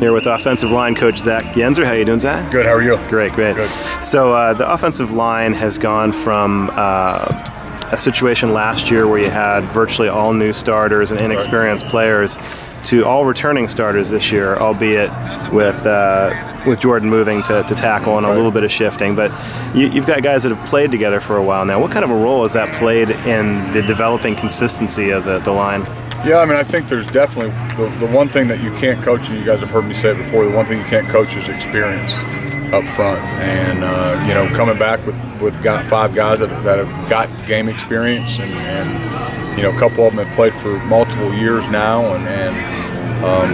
Here with offensive line coach Zach Yenser. How you doing, Zach? Good. How are you? Great, great. Good. So the offensive line has gone from a situation last year where you had virtually all new starters and inexperienced players to all returning starters this year, albeit with Jordan moving to tackle and a little bit of shifting. But you've got guys that have played together for a while now. What kind of a role has that played in the developing consistency of the line? Yeah, I mean, I think there's definitely the one thing that you can't coach, and you guys have heard me say it before, the one thing you can't coach is experience up front. And, you know, coming back with 5 guys that have got game experience, and you know, a couple of them have played for multiple years now, and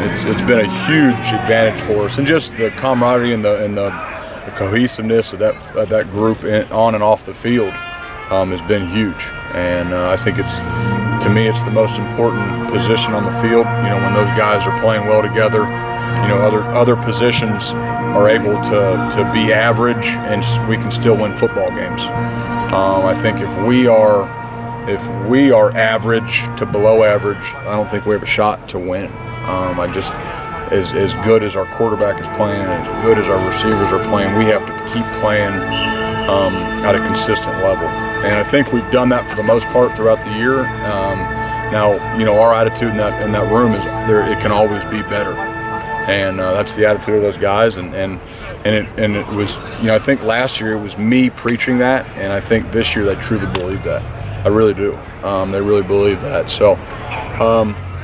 it's been a huge advantage for us. And just the camaraderie and the cohesiveness of that group on and off the field has been huge. And I think to me, it's the most important position on the field. You know, when those guys are playing well together, you know, other positions are able to be average, and we can still win football games. I think if we are average to below average, I don't think we have a shot to win. As good as our quarterback is playing, and as good as our receivers are playing, we have to keep playing at a consistent level. And I think we've done that for the most part throughout the year. Now, you know, our attitude in that room is it can always be better, and that's the attitude of those guys. And it was, you know, I think last year it was me preaching that, and I think this year they truly believe that. I really do. They really believe that. So,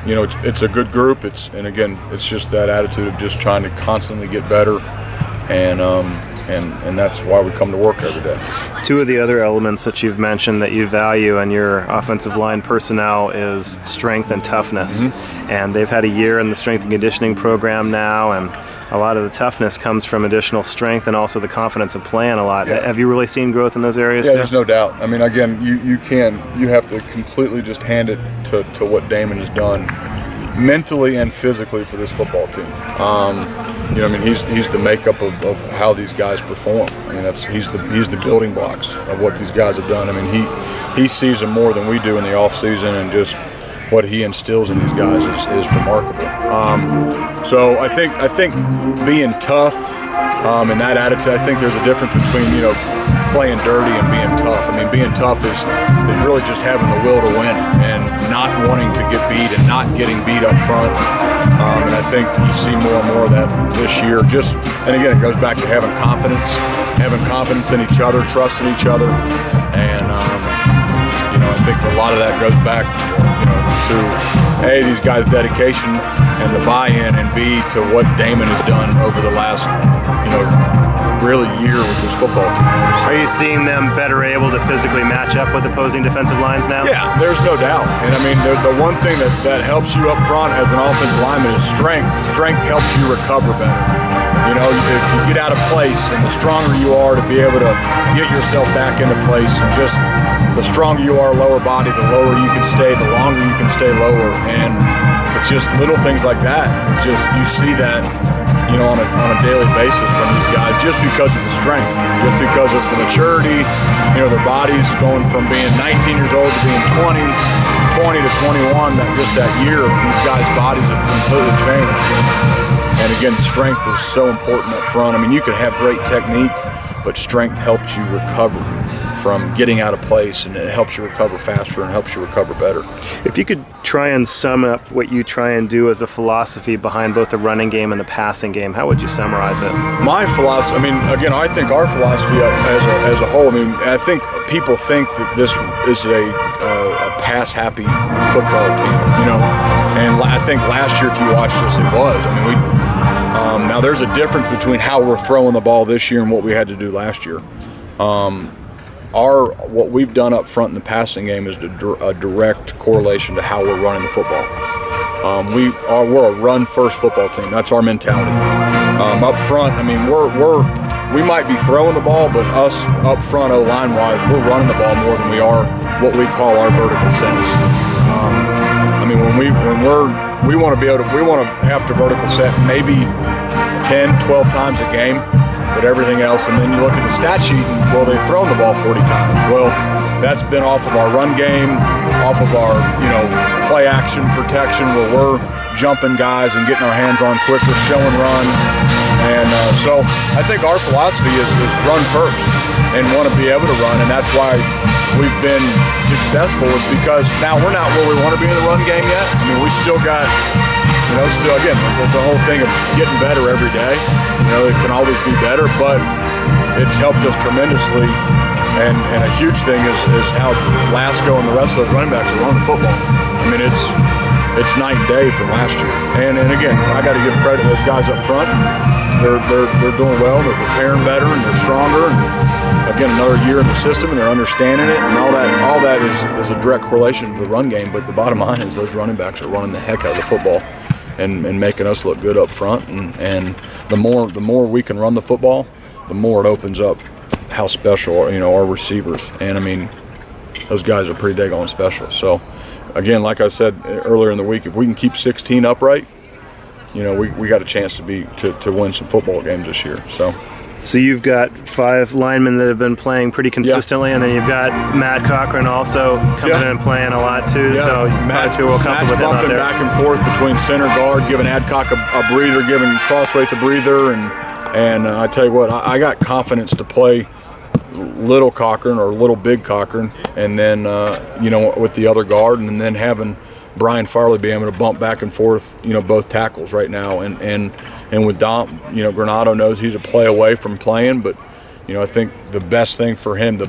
you know, it's a good group. And again, it's just that attitude of just trying to constantly get better, and that's why we come to work every day. Two of the other elements that you've mentioned that you value in your offensive line personnel is strength and toughness. Mm-hmm. And they've had a year in the strength and conditioning program now, and a lot of the toughness comes from additional strength and also the confidence of playing a lot. Yeah. Have you really seen growth in those areas? Yeah, there's no doubt. I mean, again, you have to completely just hand it to what Damon has done mentally and physically for this football team. You know, I mean, he's the makeup of how these guys perform. I mean, he's the building blocks of what these guys have done. I mean, he sees them more than we do in the off season, and just what he instills in these guys is remarkable. So I think being tough and that attitude, I think there's a difference between, you know, playing dirty and being tough. I mean, being tough is really just having the will to win and not wanting to get beat and not getting beat up front. And I think you see more and more of that this year. And again, it goes back to having confidence in each other, trusting each other, and you know, I think a lot of that goes back, you know, to A, these guys' dedication and the buy-in, and B, to what Damon has done over the last, you know, really year with this football team. Are you seeing them better able to physically match up with opposing defensive lines now? Yeah, there's no doubt. And I mean, the one thing that helps you up front as an offensive lineman is strength. Strength helps you recover better. You know, if you get out of place, and the stronger you are to be able to get yourself back into place, and just the stronger you are lower body, the lower you can stay, the longer you can stay lower. And it's just little things like that. You see that, you know, on a daily basis from these guys, just because of the strength, just because of the maturity. You know, their bodies going from being 19 years old to being 20 to 21. That year, these guys' bodies have completely changed. And again, strength is so important up front. I mean, you can have great technique, but strength helps you recover from getting out of place, and it helps you recover faster and helps you recover better. If you could try and sum up what you try and do as a philosophy behind both the running game and the passing game, how would you summarize it? My philosophy, I mean, again, I think our philosophy as a whole, I mean, I think people think that this is a pass-happy football team, you know, and I think last year, if you watched us, it was. I mean, now there's a difference between how we're throwing the ball this year and what we had to do last year. What we've done up front in the passing game is a direct correlation to how we're running the football. We're a run-first football team. That's our mentality. Up front, I mean, we might be throwing the ball, but us up front, O-line-wise, we're running the ball more than we are what we call our vertical sense. I mean, we want to have to vertical set maybe 10, 12 times a game. But everything else, and then you look at the stat sheet, and, well, they've thrown the ball 40 times. Well, that's been off of our run game, off of our, you know, play action protection, where we're jumping guys and getting our hands on quicker, show and run. And so I think our philosophy is run first and want to be able to run, and that's why we've been successful, is because now we're not where we want to be in the run game yet. I mean, we still got, still, again, the whole thing of getting better every day. It can always be better, but it's helped us tremendously. And a huge thing is how Lasco and the rest of those running backs are running the football. I mean, it's night and day from last year. And again, I got to give credit to those guys up front. They're doing well. They're preparing better, and they're stronger. And again, another year in the system, and they're understanding it. And all that is a direct correlation to the run game. But the bottom line is those running backs are running the heck out of the football and making us look good up front. And the more we can run the football, the more it opens up how special our receivers. And I mean, those guys are pretty daggone special. So again, like I said earlier in the week, if we can keep 16 upright, we got a chance to win some football games this year. So you've got 5 linemen that have been playing pretty consistently, and then you've got Matt Cochran also coming in and playing a lot too. Yeah. So Matt's real comfortable with him out there. Back and forth between center guard, giving Adcock a breather, giving Crossway the breather, and I tell you what, I got confidence to play little Cochran or little big Cochran, and then with the other guard, and then having Brian Farley be able to bump back and forth, both tackles right now, and with Dom, Granado knows he's a play away from playing, but I think the best thing for him, the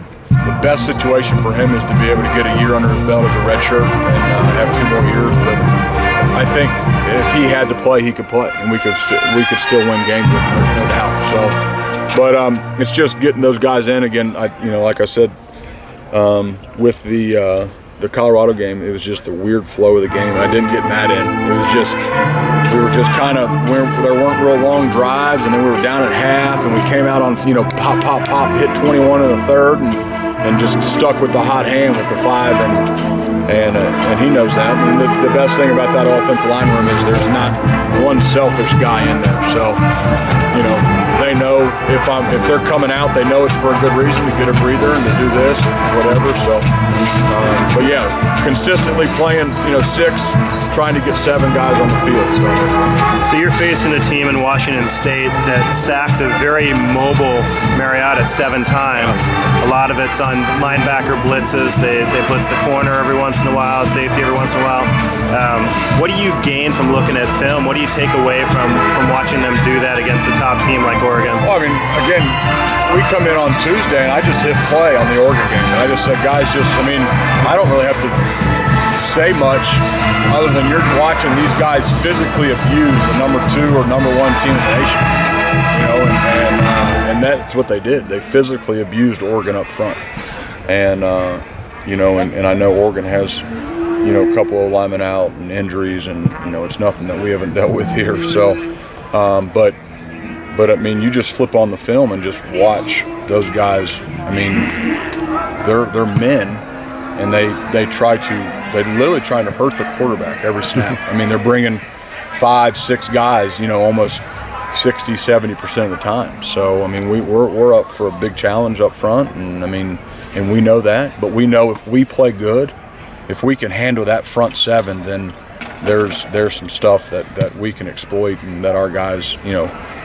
best situation for him is to be able to get a year under his belt as a redshirt and have 2 more years. But I think if he had to play, he could play, and we could still win games with him. There's no doubt. So, but it's just getting those guys in again. Like I said, with the Colorado game, it was just the weird flow of the game. I didn't get Matt in. It was just, we were just kind of, there weren't real long drives, and then we were down at half, and we came out on, pop, pop, pop, hit 21 in the third, and just stuck with the hot hand with the 5, and he knows that. And the best thing about that offensive line room is there's not one selfish guy in there. So, they know if they're coming out, they know it's for a good reason, to get a breather and to do this, whatever. So, but yeah, consistently playing, 6, trying to get 7 guys on the field. So you're facing a team in Washington State that sacked a very mobile Mariota 7 times. Yeah. A lot of it's on linebacker blitzes. They blitz the corner every once in a while, safety every once in a while. What do you gain from looking at film? What do you take away from watching them do that against a top team like Oregon? Well, I mean, again, we come in on Tuesday, and I just hit play on the Oregon game, and I just said, guys, I don't really have to say much other than you're watching these guys physically abuse the number 2 or number 1 team in the nation, and that's what they did. They physically abused Oregon up front, and and I know Oregon has a couple of linemen out and injuries, and it's nothing that we haven't dealt with here. So, but I mean, you just flip on the film and just watch those guys. I mean, they're men, and they're literally trying to hurt the quarterback every snap. I mean, they're bringing 5, 6 guys, almost 60, 70% of the time. So, I mean, we're up for a big challenge up front, and we know that. But we know if we play good, if we can handle that front 7, then there's some stuff that we can exploit, and that our guys,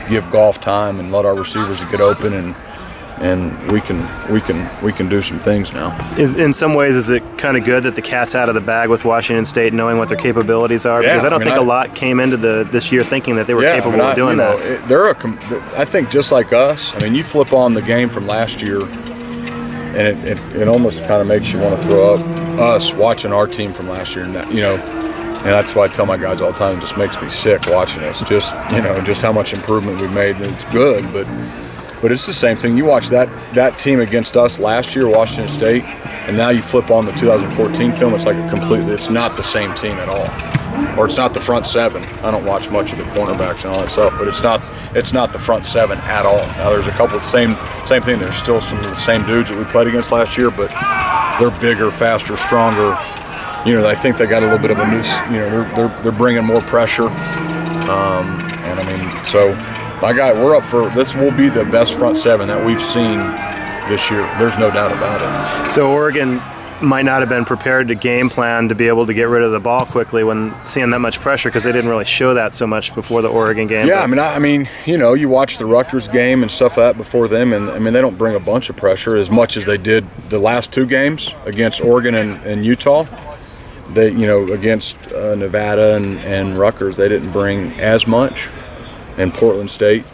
give golf time and let our receivers get open, and we can do some things now. In some ways, is it kind of good that the cat's out of the bag with Washington State, knowing what their capabilities are? Because I don't think a lot came into this year thinking that they were capable of doing that. I think just like us. I mean, you flip on the game from last year, and it almost kind of makes you want to throw up us watching our team from last year, and that's why I tell my guys all the time, it just makes me sick watching us. Just how much improvement we've made, and it's good, but it's the same thing. You watch that team against us last year, Washington State, and now you flip on the 2014 film. It's like it's not the same team at all, or it's not the front 7. I don't watch much of the cornerbacks and all that stuff, but it's not the front 7 at all. Now there's a couple of same thing. There's still some of the same dudes that we played against last year, but they're bigger, faster, stronger. I think they got a little bit of a new, they're bringing more pressure. And I mean, so my guy, we're up for, this will be the best front 7 that we've seen this year. There's no doubt about it. So Oregon might not have been prepared to game plan to be able to get rid of the ball quickly when seeing that much pressure, because they didn't really show that so much before the Oregon game. Yeah, I mean, you know, you watch the Rutgers game and stuff like that before them, and I mean, they don't bring a bunch of pressure as much as they did the last 2 games against Oregon and Utah. They, you know, against Nevada and Rutgers, they didn't bring as much, and Portland State.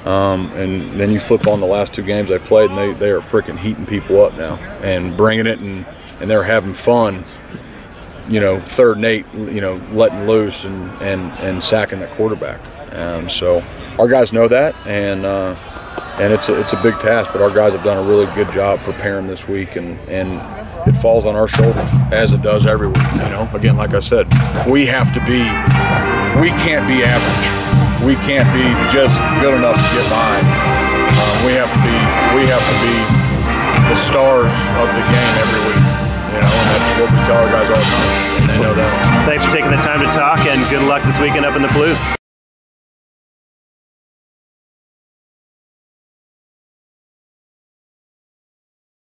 And then you flip on the last 2 games they played, and they are freaking heating people up now and bringing it, and they're having fun, you know, 3rd and 8, you know, letting loose and sacking the quarterback. So our guys know that, and it's a big task, but our guys have done a really good job preparing this week, and it falls on our shoulders, as it does every week. You know, again, like I said, we can't be average. We can't be just good enough to get by. We have to be the stars of the game every week. You know, and that's what we tell our guys all the time, and they know that. Thanks for taking the time to talk, and good luck this weekend up in the Blues.